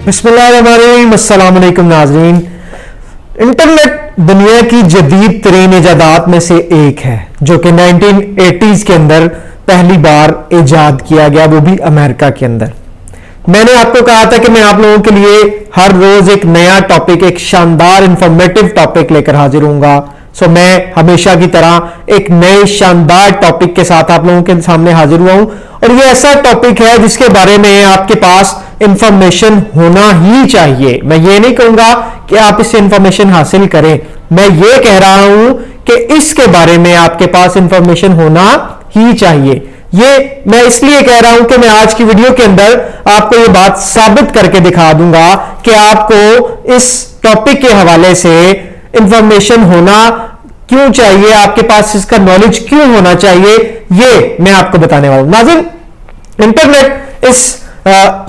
बिस्मिल्लाहिर्रहमानिर्रहीम। अस्सलाम वालेकुम नाज़रीन। इंटरनेट दुनिया की जदीद तरीन इजादात में से एक है जो कि 1980s के अंदर पहली बार इजाद किया गया, वो भी अमेरिका के अंदर। मैंने आपको कहा था कि मैं आप लोगों के लिए हर रोज एक नया टॉपिक, एक शानदार इंफॉर्मेटिव टॉपिक लेकर हाजिर होऊंगा। सो मैं हमेशा की तरह एक नए शानदार टॉपिक के साथ आप लोगों के सामने हाजिर हुआ हूं, और ये ऐसा टॉपिक है जिसके बारे में आपके पास इंफॉर्मेशन होना ही चाहिए। मैं ये नहीं कहूंगा कि आप इससे इंफॉर्मेशन हासिल करें, मैं ये कह रहा हूं कि इसके बारे में आपके पास इंफॉर्मेशन होना ही चाहिए। ये मैं इसलिए कह रहा हूं कि मैं आज की वीडियो के अंदर आपको ये बात साबित करके दिखा दूंगा कि आपको इस टॉपिक के हवाले से इंफॉर्मेशन होना क्यों चाहिए, आपके पास इसका नॉलेज क्यों होना चाहिए, ये मैं आपको बताने वाला हूं। नाज़रीन, इंटरनेट इस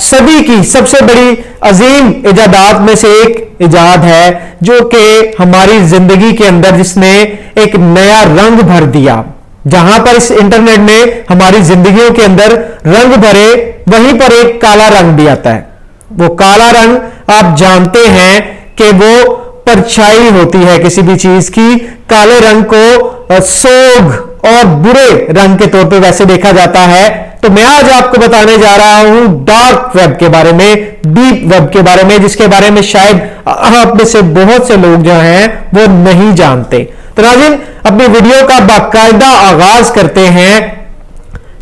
सदी की सबसे बड़ी अजीम इजादात में से एक इजाद है जो कि हमारी जिंदगी के अंदर जिसने एक नया रंग भर दिया। जहां पर इस इंटरनेट ने हमारी जिंदगियों के अंदर रंग भरे, वहीं पर एक काला रंग भी आता है। वो काला रंग आप जानते हैं कि वो परछाई होती है किसी भी चीज की। काले रंग को सोग और बुरे रंग के तौर पे वैसे देखा जाता है। तो मैं आज आपको बताने जा रहा हूं डार्क वेब के बारे में, डीप वेब के बारे में, जिसके बारे में शायद आप में से बहुत से लोग जो हैं वो नहीं जानते। तो नाज़रीन, अपनी वीडियो का बाकायदा आगाज करते हैं।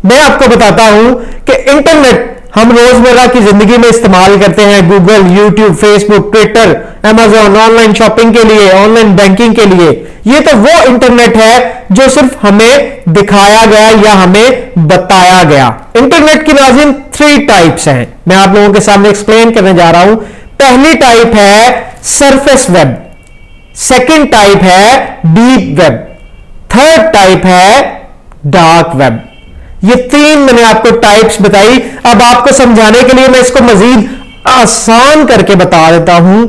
मैं आपको बताता हूं कि इंटरनेट हम रोजमर्रा की जिंदगी में इस्तेमाल करते हैं। Google, YouTube, Facebook, Twitter, Amazon, online shopping के लिए, ऑनलाइन बैंकिंग के लिए। ये तो वो इंटरनेट है जो सिर्फ हमें दिखाया गया या हमें बताया गया। इंटरनेट की नाज़रीन 3 टाइप्स हैं, मैं आप लोगों के सामने एक्सप्लेन करने जा रहा हूं। पहली टाइप है सरफेस वेब, सेकंड टाइप है डीप वेब, थर्ड टाइप है डार्क वेब। ये 3 मैंने आपको टाइप्स बताई। अब आपको समझाने के लिए मैं इसको मजीद आसान करके बता देता हूं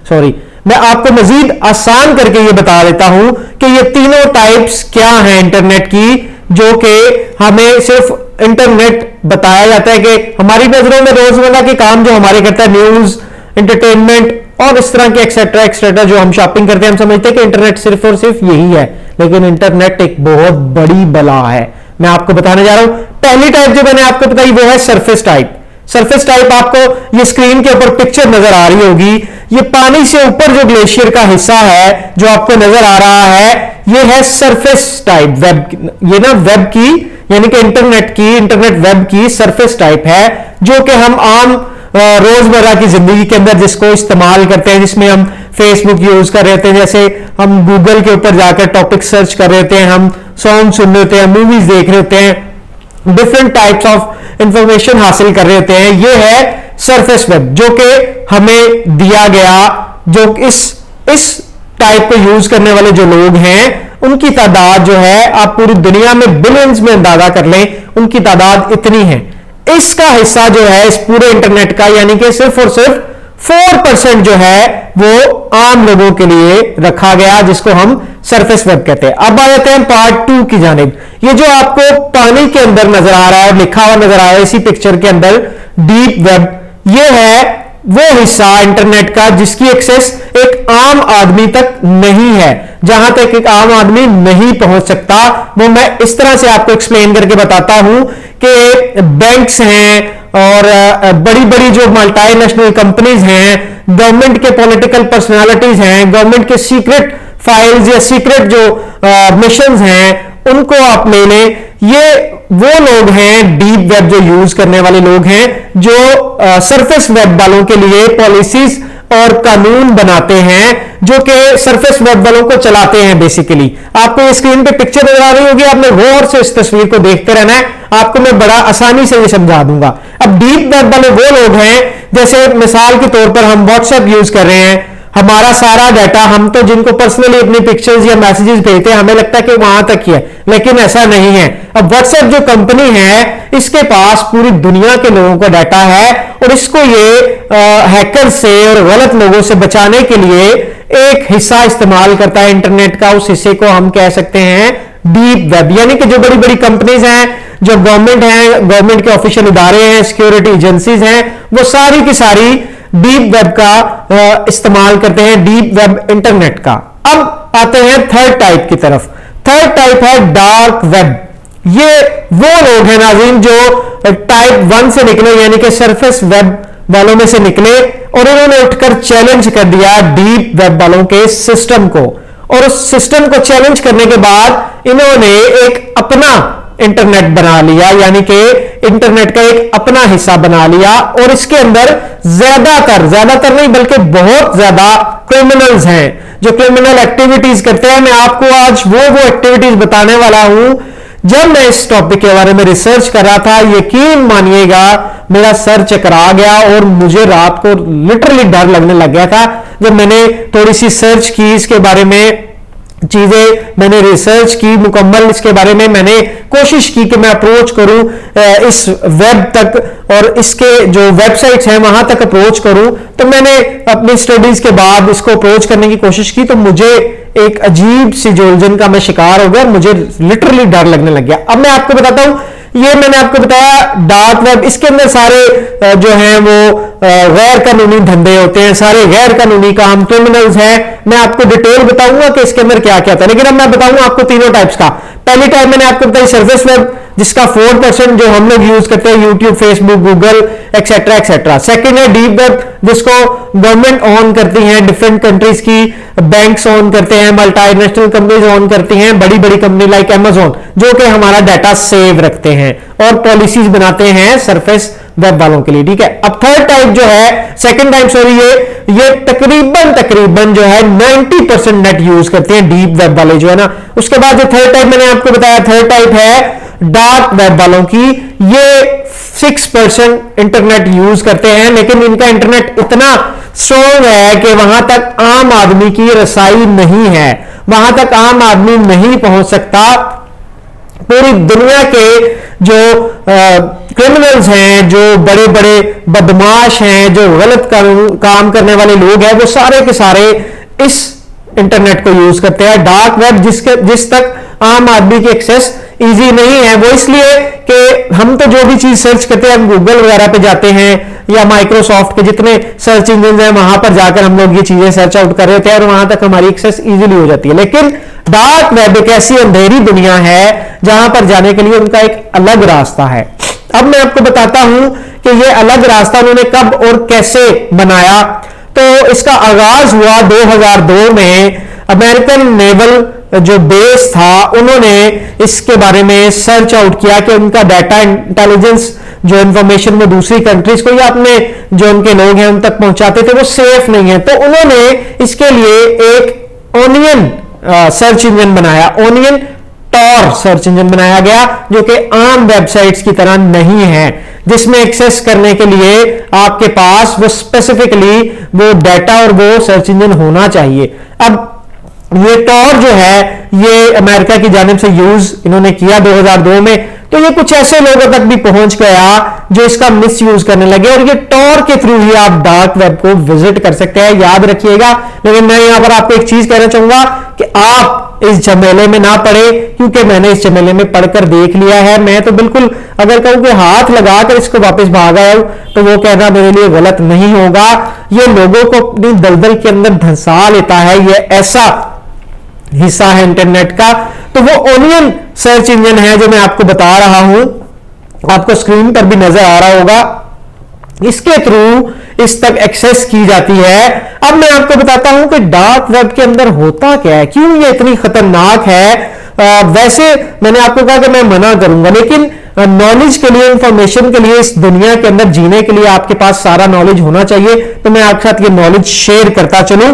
सॉरी, मैं आपको मजीद आसान करके ये बता देता हूं कि ये तीनों टाइप्स क्या हैं इंटरनेट की, जो कि हमें सिर्फ इंटरनेट बताया जाता है कि हमारी नजरों में रोजमर्रा के काम जो हमारे करता है, न्यूज, एंटरटेनमेंट और इस तरह के एक्सेट्रा एक्सेट्रा जो हम शॉपिंग करते हैं, हम समझते हैं कि इंटरनेट सिर्फ और सिर्फ यही है। लेकिन इंटरनेट एक बहुत बड़ी बला है। मैं आपको बताने जा रहा हूं। पहली टाइप जो मैंने आपको बताई वो है सरफेस टाइप। सरफेस टाइप, आपको ये स्क्रीन के ऊपर पिक्चर नजर आ रही होगी। ये पानी से ऊपर जो ग्लेशियर का हिस्सा है जो आपको नजर आ रहा है, ये है सरफेस टाइप वेब। ये ना वेब की, यानी कि इंटरनेट वेब की सरफेस टाइप है, जो कि हम आम रोजमर्रा की जिंदगी के अंदर जिसको इस्तेमाल करते हैं, जिसमें हम फेसबुक यूज कर रहे थे, जैसे हम गूगल के ऊपर जाकर टॉपिक सर्च कर रहे थे, हम सॉन्ग सुन रहे थे, मूवीज देख रहे होते हैं, डिफरेंट टाइप्स ऑफ इंफॉर्मेशन हासिल कर रहे होते हैं। ये है सरफेस वेब जो कि हमें दिया गया। जो इस टाइप को यूज करने वाले जो लोग हैं उनकी तादाद जो है, आप पूरी दुनिया में बिलियंस में अंदाजा कर लें, उनकी तादाद इतनी है। इसका हिस्सा जो है इस पूरे इंटरनेट का, यानी कि सिर्फ और सिर्फ 4% जो है वो आम लोगों के लिए रखा गया, जिसको हम सरफेस वेब कहते हैं। अब आ जाते हैं पार्ट 2 की जानिब। ये जो आपको पानी के अंदर नजर आ रहा है, लिखा हुआ नजर आ रहा है इसी पिक्चर के अंदर, डीप वेब, ये है वो हिस्सा इंटरनेट का जिसकी एक्सेस एक आम आदमी तक नहीं है, जहां तक एक आम आदमी नहीं पहुंच सकता। वो मैं इस तरह से आपको एक्सप्लेन करके बताता हूं कि बैंक्स हैं और बड़ी बड़ी जो मल्टीनेशनल कंपनीज हैं, गवर्नमेंट के पॉलिटिकल पर्सनालिटीज हैं, गवर्नमेंट के सीक्रेट फाइल्स या सीक्रेट जो मिशंस हैं, उनको आप ले लें। ये वो लोग हैं डीप वेब जो यूज करने वाले लोग हैं, जो सरफेस वेब वालों के लिए पॉलिसीज और कानून बनाते हैं, जो कि सरफेस वेब वालों को चलाते हैं। बेसिकली आपको स्क्रीन पे पिक्चर नजर आ रही होगी, आपने गौर से इस तस्वीर को देखते रहना है, आपको मैं बड़ा आसानी से ये समझा दूंगा। अब डीप वेब वाले वो लोग हैं, जैसे मिसाल के तौर पर हम व्हाट्सएप यूज कर रहे हैं, हमारा सारा डाटा, हम तो जिनको पर्सनली अपनी पिक्चर्स या मैसेजेस भेजते हैं, हमें लगता है कि वहां तक ही है, लेकिन ऐसा नहीं है। अब व्हाट्सएप जो कंपनी है, इसके पास पूरी दुनिया के लोगों का डाटा है, और इसको ये हैकर से और गलत लोगों से बचाने के लिए एक हिस्सा इस्तेमाल करता है इंटरनेट का। उस हिस्से को हम कह सकते हैं डीप वेब, यानी कि जो बड़ी बड़ी कंपनीज हैं, जो गवर्नमेंट है, गवर्नमेंट के ऑफिशियल इदारे हैं, सिक्योरिटी एजेंसीज हैं, वो सारी की सारी डीप वेब का इस्तेमाल करते हैं, डीप वेब इंटरनेट का। अब आते हैं थर्ड टाइप की तरफ। थर्ड टाइप है डार्क वेब। ये वो लोग हैं नाज़रीन जो टाइप 1 से निकले, यानी कि सरफेस वेब वालों में से निकले, और इन्होंने उठकर चैलेंज कर दिया डीप वेब वालों के सिस्टम को, और उस सिस्टम को चैलेंज करने के बाद इन्होंने एक अपना इंटरनेट बना लिया, यानी कि इंटरनेट का एक अपना हिस्सा बना लिया, और इसके अंदर ज्यादातर नहीं बल्कि बहुत ज्यादा क्रिमिनल्स हैं जो क्रिमिनल एक्टिविटीज करते हैं। मैं आपको आज वो एक्टिविटीज बताने वाला हूं। जब मैं इस टॉपिक के बारे में रिसर्च कर रहा था, यकीन मानिएगा मेरा सर चकरा गया और मुझे रात को लिटरली डर लगने लग गया था। जब मैंने थोड़ी सी सर्च की इसके बारे में, चीजें मैंने रिसर्च की मुकम्मल, इसके बारे में मैंने कोशिश की कि मैं अप्रोच करूं इस वेब तक, और इसके जो वेबसाइट्स हैं वहां तक अप्रोच करूं। तो मैंने अपनी स्टडीज के बाद इसको अप्रोच करने की कोशिश की, तो मुझे एक अजीब सी जो उलझन का मैं शिकार हो गया, मुझे लिटरली डर लगने लग गया। अब मैं आपको बताता हूं, ये मैंने आपको बताया डार्क वेब, इसके अंदर सारे जो हैं वो गैर कानूनी धंधे होते हैं, सारे गैर कानूनी काम, क्रिमिनल्स हैं। मैं आपको डिटेल बताऊंगा कि इसके अंदर क्या क्या था, लेकिन अब मैं बताऊंगा आपको तीनों टाइप्स का। पहली टाइप मैंने आपको बताई सरफेस वेब, जिसका 4% जो हम लोग यूज करते हैं YouTube, Facebook, Google etcetera etcetera. Second है डीप वेब, जिसको गवर्नमेंट ऑन करती हैं, डिफरेंट कंट्रीज की बैंक्स ऑन करते हैं, मल्टीनेशनल कंपनीज ऑन करती हैं, बड़ी बड़ी कंपनी लाइक अमेजोन, जो कि हमारा डाटा सेव रखते हैं और पॉलिसीज बनाते हैं सरफेस वेब वालों के लिए। ठीक है, अब थर्ड टाइप जो है, सेकंड टाइप सॉरी, ये तकरीबन जो है 90% नेट यूज करते हैं डीप वेब वाले जो है ना। उसके बाद जो थर्ड टाइप मैंने आपको बताया, थर्ड टाइप है डार्क वेब वालों की। ये 6% इंटरनेट यूज करते हैं, लेकिन इनका इंटरनेट इतना स्ट्रॉन्ग है कि वहां तक आम आदमी की रसाई नहीं है, वहां तक आम आदमी नहीं पहुंच सकता। पूरी दुनिया के जो क्रिमिनल्स हैं, जो बड़े बड़े बदमाश हैं, जो गलत काम करने वाले लोग हैं, वो सारे के सारे इस इंटरनेट को यूज करते हैं। डार्क वेब जिस तक आम आदमी की एक्सेस इजी नहीं है, वो इसलिए कि हम तो जो भी चीज सर्च करते हैं, हम गूगल वगैरह पे जाते हैं या माइक्रोसॉफ्ट के जितने सर्च इंजन हैं वहां पर जाकर हम लोग ये चीजें सर्च आउट कर रहे थे और वहां तक हमारी एक्सेस इजीली हो जाती है। लेकिन डार्क वेब एक ऐसी अंधेरी दुनिया है जहां पर जाने के लिए उनका एक अलग रास्ता है। अब मैं आपको बताता हूं कि ये अलग रास्ता उन्होंने कब और कैसे बनाया। तो इसका आगाज हुआ 2002 में। अमेरिकन नेवल जो बेस था, उन्होंने इसके बारे में सर्च आउट किया कि उनका डाटा इंटेलिजेंस जो इंफॉर्मेशन वो दूसरी कंट्रीज को या अपने जो उनके लोग हैं उन तक पहुंचाते थे वो सेफ नहीं है। तो उन्होंने इसके लिए एक ओनियन सर्च इंजन बनाया, ओनियन टॉर सर्च इंजन बनाया गया, जो कि आम वेबसाइट्स की तरह नहीं है, जिसमें एक्सेस करने के लिए आपके पास वो स्पेसिफिकली वो डाटा और वो सर्च इंजन होना चाहिए। अब ये टॉर जो है ये अमेरिका की जानिब से यूज इन्होंने किया 2002 में। तो ये कुछ ऐसे लोगों तक भी पहुंच गया जो इसका मिस यूज करने लगे, और ये टॉर के थ्रू ही आप डार्क वेब को विजिट कर सकते हैं, याद रखिएगा। लेकिन मैं यहां पर आपको एक चीज कहना चाहूंगा कि आप इस झमेले में ना पड़े, क्योंकि मैंने इस झमेले में पढ़कर देख लिया है। मैं तो बिल्कुल अगर कहूं कि हाथ लगाकर इसको वापस भाग आया हूं, तो वो कहना मेरे लिए गलत नहीं होगा। ये लोगों को अपनी दलदल के अंदर धंसा लेता है, ये ऐसा हिस्सा है इंटरनेट का। तो वो ओनियन सर्च इंजन है जो मैं आपको बता रहा हूं, आपको स्क्रीन पर भी नजर आ रहा होगा, इसके थ्रू इस तक एक्सेस की जाती है। अब मैं आपको बताता हूं कि डार्क वेब के अंदर होता क्या है, क्यों ये इतनी खतरनाक है। वैसे मैंने आपको कहा कि मैं मना करूंगा, लेकिन नॉलेज के लिए, इंफॉर्मेशन के लिए, इस दुनिया के अंदर जीने के लिए आपके पास सारा नॉलेज होना चाहिए। तो मैं आपके साथ ये नॉलेज शेयर करता चलूं।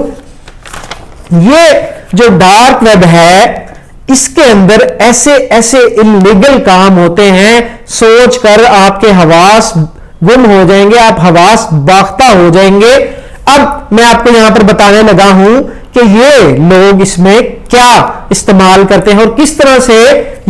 ये जो डार्क वेब है, इसके अंदर ऐसे ऐसे इलीगल काम होते हैं, सोचकर आपके हवास गुम हो जाएंगे, आप हवास बाख्ता हो जाएंगे। अब मैं आपको यहां पर बताने लगा हूं कि ये लोग इसमें क्या इस्तेमाल करते हैं और किस तरह से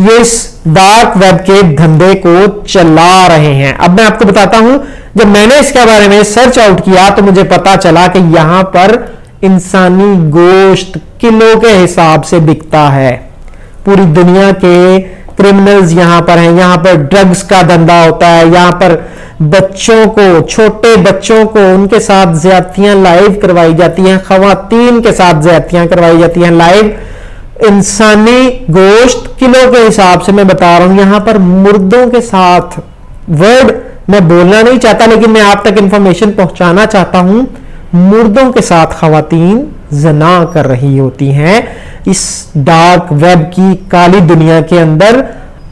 ये इस डार्क वेब के धंधे को चला रहे हैं। अब मैं आपको बताता हूं, जब मैंने इसके बारे में सर्च आउट किया तो मुझे पता चला कि यहां पर इंसानी गोश्त किलो के हिसाब से बिकता है। पूरी दुनिया के क्रिमिनल्स यहां पर हैं, यहां पर ड्रग्स का धंधा होता है, यहां पर बच्चों को, छोटे बच्चों को उनके साथ ज्यादतियां लाइव करवाई जाती हैं, खवातीन के साथ ज्यादतियां करवाई जाती हैं लाइव। इंसानी गोश्त किलो के हिसाब से मैं बता रहा हूं, यहां पर मुर्दों के साथ, वर्ड मैं बोलना नहीं चाहता लेकिन मैं आप तक इंफॉर्मेशन पहुंचाना चाहता हूं, मुर्दों के साथ खवातीन जना कर रही होती हैं। इस डार्क वेब की काली दुनिया के अंदर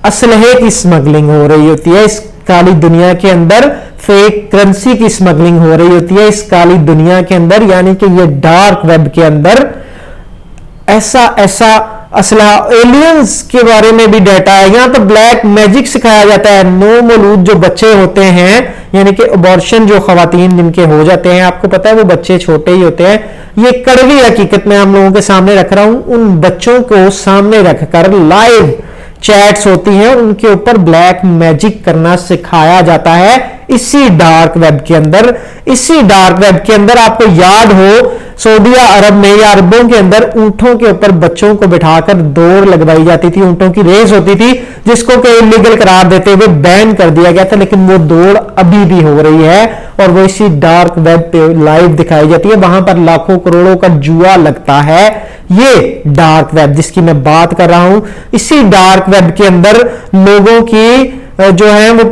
असलहे की स्मगलिंग हो रही होती है, इस काली दुनिया के अंदर फेक करेंसी की स्मगलिंग हो रही होती है, इस काली दुनिया के अंदर, यानी कि ये डार्क वेब के अंदर ऐसा ऐसा असला, एलियंस के बारे में भी डाटा है। यहां पर ब्लैक मैजिक सिखाया जाता है। नो मौलूद जो बच्चे होते हैं, यानी कि अबॉर्शन जो खवातीन जिनके हो जाते हैं, आपको पता है वो बच्चे छोटे ही होते हैं, ये कड़वी हकीकत मैं हम लोगों के सामने रख रहा हूं। उन बच्चों को सामने रखकर लाइव चैट्स होती हैं, उनके ऊपर ब्लैक मैजिक करना सिखाया जाता है इसी डार्क वेब के अंदर। इसी डार्क वेब के अंदर आपको याद हो सऊदी अरब में या अरबों के अंदर ऊंटों के ऊपर बच्चों को बिठाकर दौड़ लगवाई जाती थी, ऊंटों की रेस होती थी जिसको कि इलीगल करार देते हुए बैन कर दिया गया था, लेकिन वो दौड़ अभी भी हो रही है और वो इसी डार्क वेब पे लाइव दिखाई जाती है। वहां पर लाखों करोड़ों का जुआ लगता है। ये डार्क वेब जिसकी मैं बात कर रहा हूं, इसी डार्क वेब के अंदर लोगों की जो है वो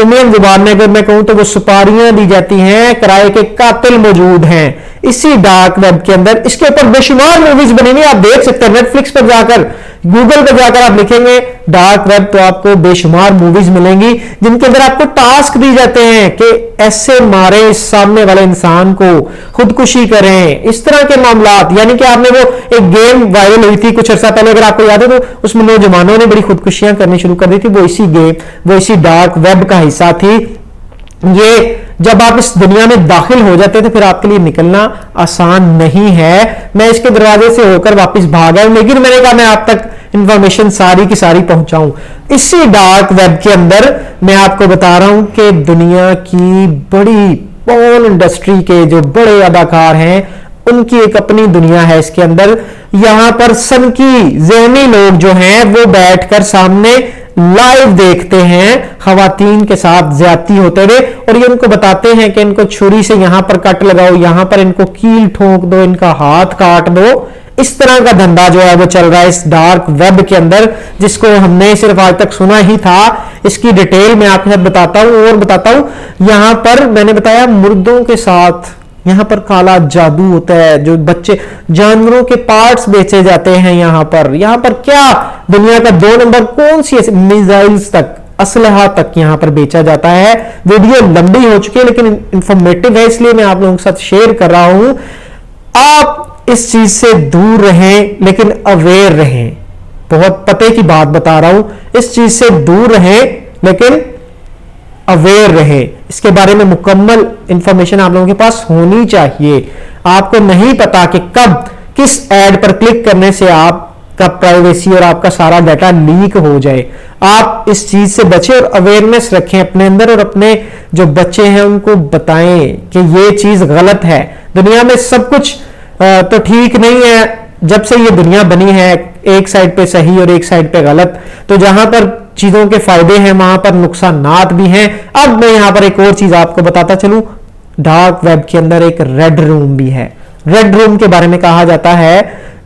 इंडियन जुबान में अगर मैं कहूं तो वो सुपारियां दी जाती हैं, किराए के कातिल मौजूद हैं इसी डार्क वेब के अंदर। इसके ऊपर बेशुमार मूवीज बनी हुई आप देख सकते हैं, नेटफ्लिक्स पर जाकर, गूगल पर जाकर आप लिखेंगे डार्क वेब तो आपको बेशुमार मूवीज मिलेंगी जिनके अंदर आपको टास्क दी जाते हैं कि ऐसे मारे इस सामने वाले इंसान को, खुदकुशी करें, इस तरह के मामलात। यानी कि आपने वो एक गेम वायरल हुई थी कुछ अर्सा पहले, अगर आपको याद है तो उसमें नौजवानों ने बड़ी खुदकुशियां करनी शुरू कर दी थी, वो इसी गेम, वो इसी डार्क वेब का हिस्सा थी। ये जब आप इस दुनिया में दाखिल हो जाते हैं तो फिर आपके लिए निकलना आसान नहीं है। मैं इसके दरवाजे से होकर वापस भाग आया, लेकिन मैंने कहा मैं आप तक इंफॉर्मेशन सारी की सारी पहुंचाऊं। इसी डार्क वेब के अंदर मैं आपको बता रहा हूं कि दुनिया की बड़ी पॉर्न इंडस्ट्री के जो बड़े अदाकार हैं उनकी एक अपनी दुनिया है इसके अंदर। यहां पर सनकी ज़हनी लोग जो हैं वो बैठकर सामने लाइव देखते हैं खवातीन के साथ ज्यादती होते हुए, और ये उनको बताते हैं कि इनको छुरी से यहां पर कट लगाओ, यहां पर इनको कील ठोक दो, इनका हाथ काट दो। इस तरह का धंधा जो है वो चल रहा है इस डार्क वेब के अंदर, जिसको हमने सिर्फ आज तक सुना ही था। इसकी डिटेल मैं आपके साथ बताता हूं और बताता हूं। यहां पर मैंने बताया मुर्दों के साथ यहां पर काला जादू होता है, जो बच्चे जानवरों के पार्ट्स बेचे जाते हैं यहां पर क्या दुनिया का 2 नंबर कौन सी मिसाइल्स तक, असलहा तक यहां पर बेचा जाता है। वीडियो लंबी हो चुकी है लेकिन इंफॉर्मेटिव है, इसलिए मैं आप लोगों के साथ शेयर कर रहा हूं। आप इस चीज से दूर रहें लेकिन अवेयर रहें। बहुत पते की बात बता रहा हूं, इस चीज से दूर रहें लेकिन अवेयर रहे। इसके बारे में मुकम्मल इंफॉर्मेशन आप लोगों के पास होनी चाहिए। आपको नहीं पता कि कब किस ऐड पर क्लिक करने से आपका प्राइवेसी और आपका सारा डाटा लीक हो जाए। आप इस चीज से बचें और अवेयरनेस रखें अपने अंदर, और अपने जो बच्चे हैं उनको बताएं कि ये चीज गलत है। दुनिया में सब कुछ तो ठीक नहीं है। जब से ये दुनिया बनी है एक साइड पे सही और एक साइड पे गलत, तो जहां पर चीजों के फायदे हैं वहां पर नुकसानात भी हैं। अब मैं यहां पर एक और चीज आपको बताता चलूं, डार्क वेब के अंदर एक रेड रूम भी है। रेड रूम के बारे में कहा जाता है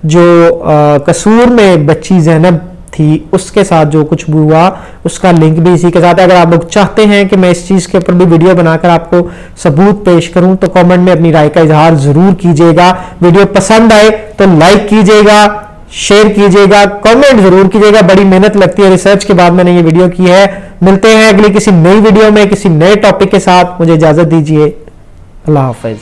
जो कसूर में बच्ची ज़ैनब थी उसके साथ जो कुछ भी हुआ उसका लिंक भी इसी के साथ है। अगर आप लोग चाहते हैं कि मैं इस चीज के ऊपर भी वीडियो बनाकर आपको सबूत पेश करूं तो कमेंट में अपनी राय का इजहार जरूर कीजिएगा। वीडियो पसंद आए तो लाइक कीजिएगा, शेयर कीजिएगा, कमेंट जरूर कीजिएगा। बड़ी मेहनत लगती है, रिसर्च के बाद मैंने ये वीडियो की है। मिलते हैं अगली किसी नई वीडियो में किसी नए टॉपिक के साथ। मुझे इजाजत दीजिए। अल्लाह हाफिज।